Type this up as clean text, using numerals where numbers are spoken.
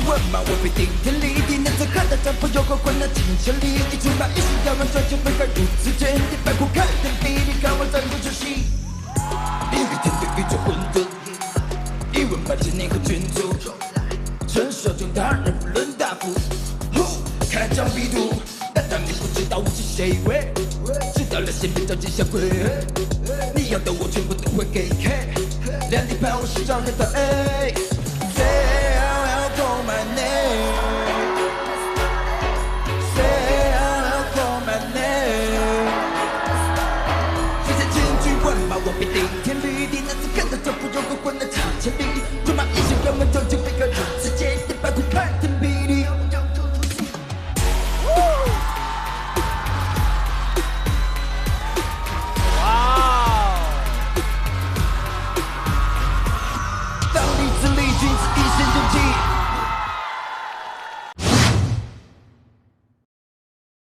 问嘛，我被顶天立地，难测看到丈夫有何困难，尽全力一出马，一心要让赚钱没敢如此坚定，百苦看天比地，看我战斗出息。一语天对宇宙混沌，一问百千年和卷轴，传说中大人不论大夫，开疆辟土，但他们不知道我是谁为，知道了先别着急下跪，你要的我全部都会给，两地盘我是张开的 A。